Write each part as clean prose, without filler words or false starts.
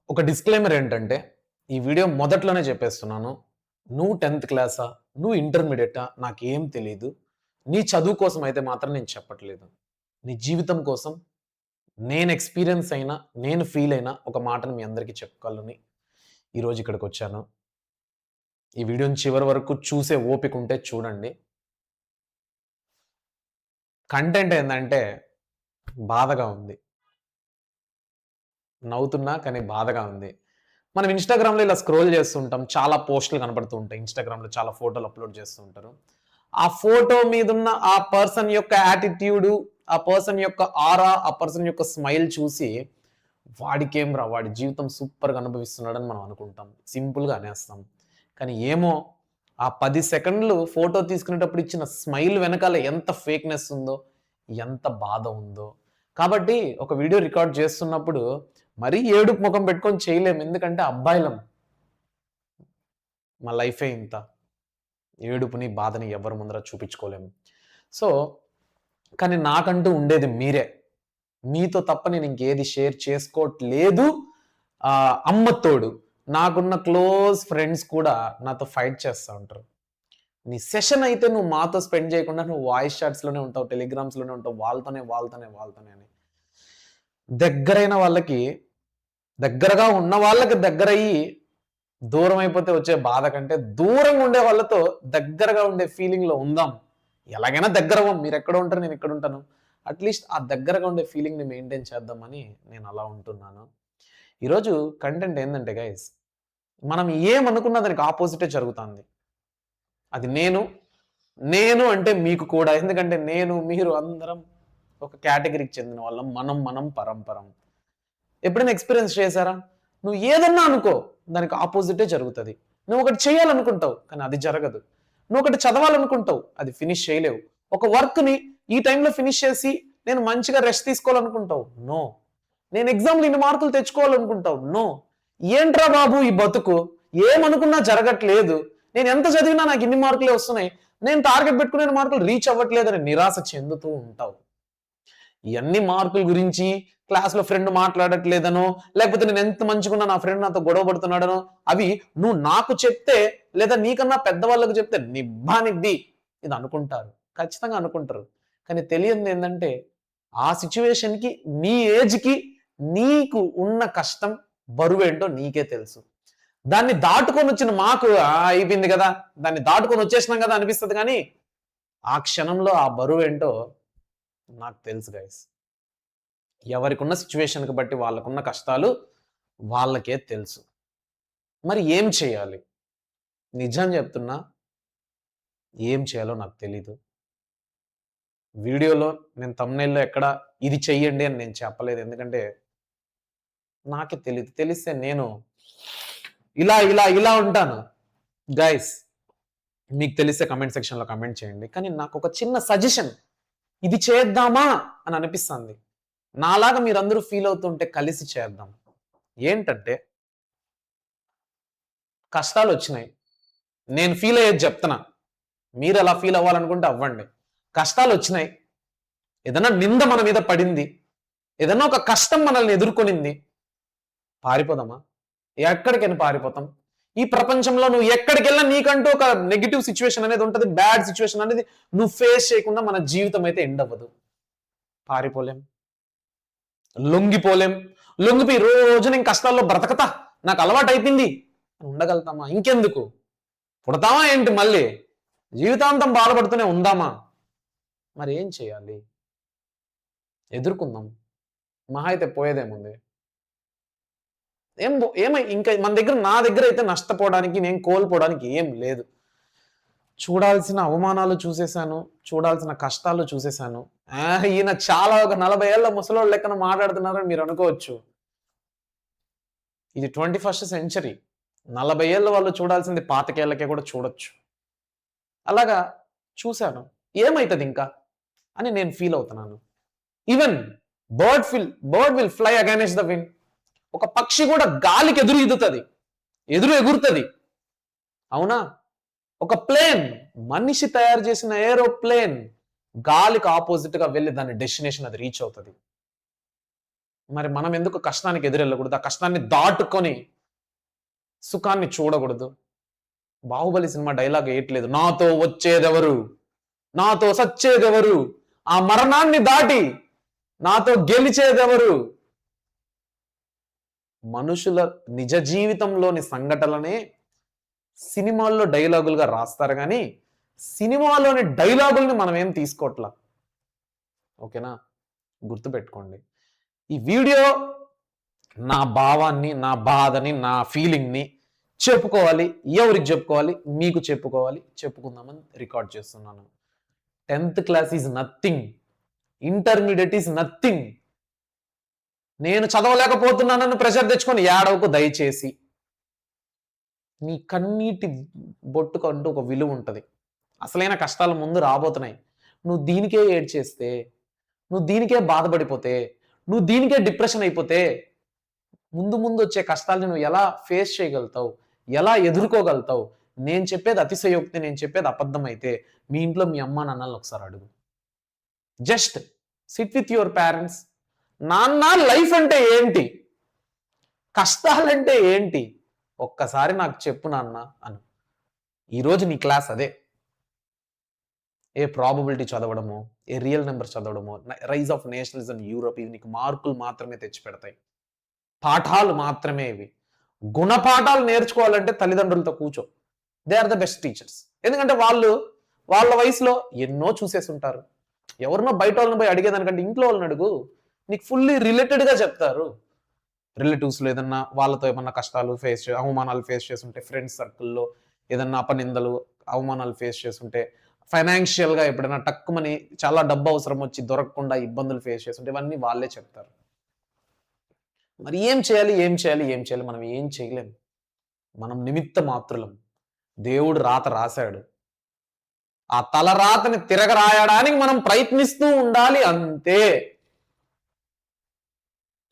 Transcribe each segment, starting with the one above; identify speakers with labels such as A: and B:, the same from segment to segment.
A: ఒక డిస్క్లైమర్ ఏంటంటే, ఈ వీడియో మొదట్లోనే చెప్పేస్తున్నాను. నువ్వు 10థ్ క్లాసా? నువ్వు ఇంటర్మీడియేటా? నాకేం తెలీదు. నీ చదువు కోసం అయితే మాత్రం నేను చెప్పట్లేదు. నీ జీవితం కోసం నేను ఎక్స్‌పీరియన్స్ అయిన, నేను ఫీల్ అయిన ఒక మాటను మీ అందరికీ చెప్పగలని ఈరోజు ఇక్కడికొచ్చాను. ఈ వీడియోని చివరి వరకు చూసే ఓపిక ఉంటే చూడండి. కంటెంట్ ఏందంటే బాధగా ఉంది. నవ్వుతున్నా కానీ బాధగా ఉంది. మనం ఇన్‌స్టాగ్రామ్‌లో ఇలా స్క్రోల్ చేస్తుంటాం. చాలా పోస్టులు కనపడుతూ ఉంటాయి. ఇన్‌స్టాగ్రామ్‌లో చాలా ఫోటోలు అప్‌లోడ్ చేస్తూ ఉంటారు. ఆ ఫోటో మీదున్న ఆ పర్సన్ యొక్క యాటిట్యూడు, ఆ పర్సన్ యొక్క ఆరా, ఆ పర్సన్ యొక్క స్మైల్ చూసి వాడికేంరా వాడి జీవితం సూపర్‌గా అనుభవిస్తున్నాడని మనం అనుకుంటాం. సింపుల్‌గా అనేస్తాం. కానీ ఏమో ఆ 10 సెకండ్లు ఫోటో తీసుకునేటప్పుడు ఇచ్చిన స్మైల్ వెనకాల ఎంత ఫేక్‌నెస్ ఉందో, ఎంత బాధ ఉందో. కాబట్టి ఒక వీడియో రికార్డ్ చేస్తున్నప్పుడు మరీ ఏడుపు మొఖం పెట్టుకొని చేయలేము. ఎందుకంటే అబ్బాయిలం. మా లైఫే ఇంత. ఏడుపుని, బాధని ఎవ్వరి ముందర చూపించుకోలేము. సో, కానీ నాకంటూ ఉండేది మీరే. మీతో తప్ప నేను ఇంకేది షేర్ చేసుకోవట్లేదు. అమ్మ తోడు. నాకున్న క్లోజ్ ఫ్రెండ్స్ కూడా నాతో ఫైట్ చేస్తా ఉంటారు. నీ సెషన్ అయితే నువ్వు మాతో స్పెండ్ చేయకుండా నువ్వు వాయిస్ చాట్స్‌లోనే ఉంటావు, టెలిగ్రామ్స్‌లోనే ఉంటావు. వాళ్ళతోనే అని. దగ్గరైన వాళ్ళకి దగ్గరగా ఉన్న వాళ్ళకి దగ్గరయ్యి దూరం అయిపోతే వచ్చే బాధ కంటే, దూరంగా ఉండే వాళ్ళతో దగ్గరగా ఉండే ఫీలింగ్‌లో ఉందాం. ఎలాగైనా దగ్గరవ్వం. మీరెక్కడ ఉంటారు, నేనెక్కడ ఉంటాను. అట్‌లీస్ట్ ఆ దగ్గరగా ఉండే ఫీలింగ్‌ని మెయింటైన్ చేద్దామని నేను అలా ఉంటున్నాను. ఈరోజు కంటెంట్ ఏందంటే గైస్, మనం ఏమనుకున్నా దానికి అపోజిటే జరుగుతాంది. అది నేను అంటే మీకు కూడా. ఎందుకంటే నేను, మీరు అందరం ఒక కేటగరీకి చెందిన వాళ్ళం. మనం పరంపరం. ఎప్పుడైనా ఎక్స్‌పీరియన్స్ చేశారా? నువ్వు ఏదన్నా అనుకో, దానికి అపోజిటే జరుగుతది. నువ్వొకటి చేయాలనుకుంటావు, కానీ అది జరగదు. నువ్వొకటి చదవాలనుకుంటావు, అది ఫినిష్ చేయలేవు. ఒక వర్క్‌ని ఈ టైంలో ఫినిష్ చేసి, నేను మంచిగా రెస్ట్ తీసుకోవాలనుకుంటావు. నో. నేను ఎగ్జామ్‌లో ఇన్ని మార్కులు తెచ్చుకోవాలనుకుంటావు. నో. ఏంట్రా బాబు ఈ బతుకు? ఏమనుకున్నా జరగట్లేదు. నేను ఎంత చదివినా నాకు ఇన్ని మార్కులే వస్తున్నాయి. నేను టార్గెట్ పెట్టుకునే మార్కులు రీచ్ అవ్వట్లేదని నిరాశ చెందుతూ ఉంటావు. ఇయన్నీ మార్కుల గురించి క్లాస్‌లో ఫ్రెండ్ మాట్లాడట్లేదనో, లేకపోతే నేను ఎంత మంచిగున్నా నా ఫ్రెండ్ నాతో గొడవ పడుతున్నాడనో, అవి నువ్వు నాకు చెప్తే లేదా నీకన్నా పెద్దవాళ్ళకి చెప్తే నిబ్బానిబ్బి ఇది అనుకుంటారు. ఖచ్చితంగా అనుకుంటారు. కానీ తెలియనిదేందంటే, ఆ సిట్యుయేషన్‌కి, నీ ఏజ్‌కి, నీకు ఉన్న కష్టం బరువేంటో నీకే తెలుసు. దాన్ని దాటుకొనొచ్చిన మాకు అయిపోయింది గదా! దాన్ని దాటుకొనొచ్చేసినాం గదా! అనిపిస్తది గానీ, ఆ క్షణంలో ఆ బరువేంటో నాకు తెలుసు గైస్. ఎవరికున్న సిట్యుయేషన్‌కి బట్టి వాళ్ళకున్న కష్టాలు వాళ్ళకే తెలుసు. మరి ఏం చేయాలి? నిజం చెప్తున్నా, ఏం చేయాలో నాకు తెలీదు. వీడియోలో నేను థంబ్‌నెయిల్‌లో ఎక్కడ ఇది చెయ్యండి అని నేను చెప్పలేదు. ఎందుకంటే నాకే తెలీదు. తెలిస్తే నేను ఇలా ఉంటాను. గైస్ మీకు తెలిస్తే కామెంట్ సెక్షన్‌లో కామెంట్ చేయండి. కానీ నాకొక చిన్న సజెషన్ ఇది చేద్దామా అని అనిపిస్తాంది. నాలాగా మీరందరూ ఫీల్ అవుతుంటే కలిసి చేద్దాం. ఏంటంటే కష్టాలొచ్చినాయి. నేను ఫీల్ అయ్యేది చెప్తున్నా. మీరెలా ఫీల్ అవ్వాలనుకుంటే అవ్వండి. కష్టాలొచ్చినాయి. ఏదన్నా నింద మన మీద పడింది. ఏదన్నా ఒక కష్టం మనల్ని ఎదుర్కొనింది. పారిపోదామా? ఎక్కడికైనా పారిపోతాం. ఈ ప్రపంచంలో నువ్వు ఎక్కడికెళ్ళినా నీకంటూ ఒక నెగెటివ్ సిట్యుయేషన్ అనేది ఉంటది. బ్యాడ్ సిట్యుయేషన్ అనేది నువ్వు ఫేస్ చేయకుండా మన జీవితం అయితే ఎండ్ అవ్వదు. పారిపోలేం. లొంగిపోలేం. లొంగిపోయి రోజు నేను కష్టాల్లో బ్రతకతా. నాకు అలవాటయిపోయింది. ఉండగలుగుతామా? ఇంకెందుకు? పుడతామా ఏంటి మళ్ళీ? జీవితాంతం బాధపడుతూనే ఉందామా? మరి ఏం చేయాలి? ఎదుర్కుందాం. మహా అయితే పోయేదేముంది? ఇంకా మన దగ్గర నా దగ్గర అయితే నష్టపోవడానికి, నేను కోల్పోవడానికి ఏం లేదు. చూడాల్సిన అవమానాలు చూసేసాను. చూడాల్సిన కష్టాలు చూసేసాను. ఈయన చాలా ఒక 40 ఏళ్ల ముసలోడు లెక్కన మాట్లాడుతున్నారని మీరు అనుకోవచ్చు. ఇది 21st సెంచరీ. 40 ఏళ్ల వాళ్ళు చూడాల్సింది పాతికేళ్లకే కూడా చూడొచ్చు. అలాగా చూసాను. ఏమైతదింకా? అని నేను ఫీల్ అవుతున్నాను. Even bird will fly against the wind. ఒక పక్షి కూడా గాలికి ఎదురు ఈదుతది. ఎదురు ఎగురుతది. అవునా? ఒక ప్లేన్ మనిషి తయారు చేసిన ఏరోప్లేన్ గాలికి ఆపోజిట్ గా వెళ్లి దాని డెస్టినేషన్ అది రీచ్ అవుతది. మరి మనం ఎందుకు కష్టానికి ఎదురెళ్ళకూడదు? ఆ కష్టాన్ని దాటుకొని సుఖాన్ని చూడకూడదు? బాహుబలి సినిమా డైలాగ్ ఏయట్లేదు, నాతో వచ్చేదెవరు, నాతో సచ్చేదెవరు, ఆ మరణాన్ని దాటి నాతో గెలిచేదెవరు? మనుషుల నిజ జీవితంలోని సంఘటనలనే సినిమాల్లో డైలాగులుగా రాస్తారు కానీ సినిమాలోని డైలాగుల్ని మనం ఏం తీసుకోవట్లా. ఓకేనా? గుర్తుపెట్టుకోండి. ఈ వీడియో నా భావాన్ని, నా బాధని, నా ఫీలింగ్ని చెప్పుకోవాలి. ఎవరికి చెప్పుకోవాలి? మీకు చెప్పుకోవాలి. చెప్పుకుందామని రికార్డ్ చేస్తున్నాను. 10th class is nothing. Intermediate is nothing. నేను చదవలేకపోతున్నానని ప్రెషర్ తెచ్చుకొని ఏడవకు దయచేసి. నీ కన్నీటి బొట్టుకంటూ ఒక విలువ ఉంటుంది. అసలైన కష్టాలు ముందు రాబోతున్నాయి. నువ్వు దీనికే ఏడ్చేస్తే, నువ్వు దీనికే బాధపడిపోతే, నువ్వు దీనికే డిప్రెషన్ అయిపోతే ముందు ముందు వచ్చే కష్టాలను నువ్వు ఎలా ఫేస్ చేయగలుగుతావు, ఎలా ఎదుర్కోగలుగుతావు? నేను చెప్పేది అతిశయోక్తి, నేను చెప్పేది అబద్ధం అయితే మీ ఇంట్లో మీ అమ్మా నాన్నలను ఒకసారి అడుగు. Just SIT with your parents. నాన్న లైఫ్ అంటే ఏంటి, కష్టాలంటే ఏంటి, ఒక్కసారి నాకు చెప్పు నాన్న అను. ఈరోజు నీ క్లాస్ అదే. ఏ ప్రాబబిలిటీ చదవడము, ఏ రియల్ నెంబర్ చదవడము, రైజ్ ఆఫ్ నేషనలిజం యూరోప్, ఇవి నీకు మార్కులు మాత్రమే తెచ్చిపెడతాయి. పాఠాలు మాత్రమే ఇవి. గుణపాఠాలు నేర్చుకోవాలంటే తల్లిదండ్రులతో కూర్చో. They are the best teachers. ఎందుకంటే వాళ్ళు వాళ్ళ వయసులో ఎన్నో చూసేసి ఉంటారు. ఎవరినో బయట వాళ్ళని పోయి అడిగేదానికంటే ఇంట్లో వాళ్ళని అడుగు, నీకు ఫుల్లీ రిలేటెడ్గా చెప్తారు. రిలేటివ్స్లో ఏదన్నా వాళ్ళతో ఏమన్నా కష్టాలు అవమానాలు ఫేస్ చేస్తుంటే, ఫ్రెండ్స్ సర్కిల్లో ఏదన్నా అపనిందలు అవమానాలు ఫేస్ చేస్తుంటే, ఫైనాన్షియల్గా ఎప్పుడైనా టక్కుమని చాలా డబ్బు అవసరం వచ్చి దొరకకుండా ఇబ్బందులు ఫేస్ చేస్తుంటే ఇవన్నీ వాళ్ళే చెప్తారు. మరి ఏం చేయాలి, ఏం చేయాలి, ఏం చేయాలి? మనం ఏం చేయలేం. మనం నిమిత్త మాత్రులం. దేవుడు రాత రాశాడు. ఆ తలరాతని తిరగరాయడానికి మనం ప్రయత్నిస్తూ ఉండాలి, అంతే.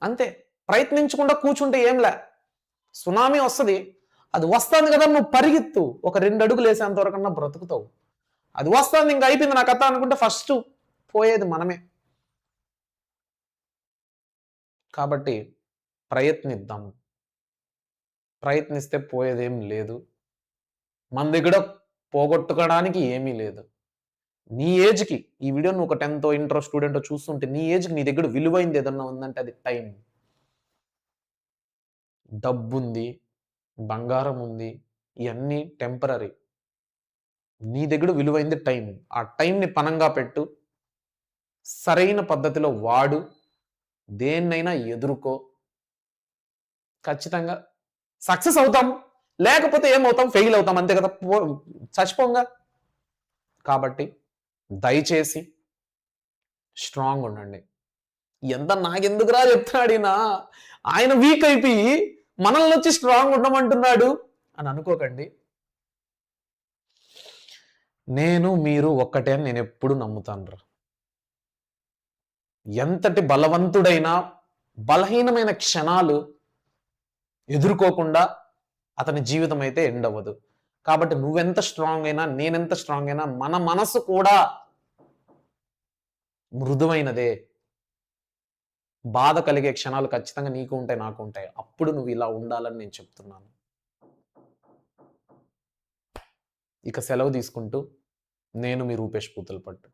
A: అంతే. ప్రయత్నించకుండా కూర్చుంటే ఏంలే. సునామీ వస్తుంది, అది వస్తుంది కదా, నువ్వు పరిగెత్తు. ఒక 2 అడుగులు వేసేంత వరకన్నా బ్రతుకుతావు. అది వస్తుంది, ఇంకా అయిపోయింది నా కథ అనుకుంటే ఫస్ట్ పోయేది మనమే. కాబట్టి ప్రయత్నిద్దాం. ప్రయత్నిస్తే పోయేదేం లేదు. మన దగ్గర పోగొట్టుకోవడానికి ఏమీ లేదు. నీ ఏజ్కి ఈ వీడియో నువ్వు ఒక 10th ఇంటర్ స్టూడెంట్ చూస్తుంటే నీ ఏజ్కి నీ దగ్గర విలువైంది ఏదన్నా ఉందంటే అది టైం. డబ్బుంది, బంగారం ఉంది, ఇవన్నీ టెంపరరీ. నీ దగ్గర విలువైంది టైం. ఆ టైంని పనంగా పెట్టు, సరైన పద్ధతిలో వాడు, దేన్నైనా ఎదుర్కో. ఖచ్చితంగా సక్సెస్ అవుతాం. లేకపోతే ఏమవుతాం? ఫెయిల్ అవుతాం, అంతే కదా, చచ్చిపోంగా. కాబట్టి దయచేసి స్ట్రాంగ్ ఉండండి. ఎంత నాకెందుకురా చెప్తున్నాడినా, ఆయన వీక్ అయిపోయి మనల్ని వచ్చి స్ట్రాంగ్ ఉండమంటున్నాడు అని అనుకోకండి. నేను మీరు ఒక్కటే అని నేను ఎప్పుడు నమ్ముతాను. ఎంతటి బలవంతుడైనా బలహీనమైన క్షణాలు ఎదుర్కోకుండా అతని జీవితం అయితే ఎండ్ అవ్వదు. కాబట్టి నువ్వెంత స్ట్రాంగ్ అయినా, నేనెంత స్ట్రాంగ్ అయినా, మన మనసు కూడా మృదువైనదే. బాధ కలిగే క్షణాలు ఖచ్చితంగా నీకు ఉంటాయి, నాకు ఉంటాయి. అప్పుడు నువ్వు ఇలా ఉండాలని నేను చెప్తున్నాను. ఇక సెలవు తీసుకుంటూ నేను మీ రూపేష్ పూతలపట్టు.